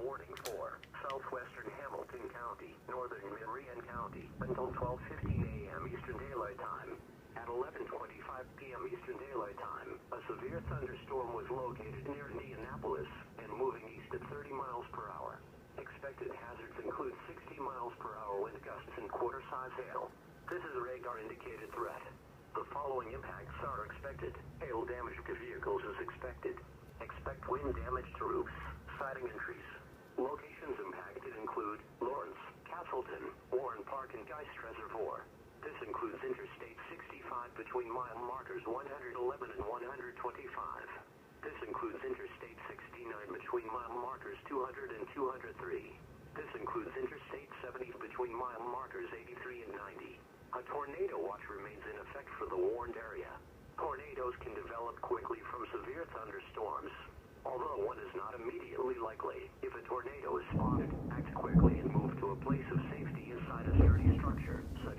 warning for southwestern Hamilton County, northern Marion County, until 12:15 a.m. Eastern Daylight Time. At 11:25 p.m. Eastern Daylight Time, a severe thunderstorm was located near Indianapolis and moving east at 30 miles per hour. Expected hazards include 60 miles per hour wind gusts and quarter-size hail. This is a radar-indicated threat. The following impacts are expected. Hail damage to vehicles is expected. Expect wind damage to roofs, siding and trees. Locations impacted include Lawrence, Castleton, Warren Park, and Geist Reservoir. This includes Interstate 65 between mile markers 111 and 125. This includes Interstate 69 between mile markers 200 and 203. This includes Interstate 70 between mile markers 83 and 90. A tornado watch remains in effect for the warned area. Tornadoes can develop quickly from severe thunderstorms. Although one is not immediately likely, if a tornado is spotted, act quickly and move to a place of safety inside a sturdy structure, such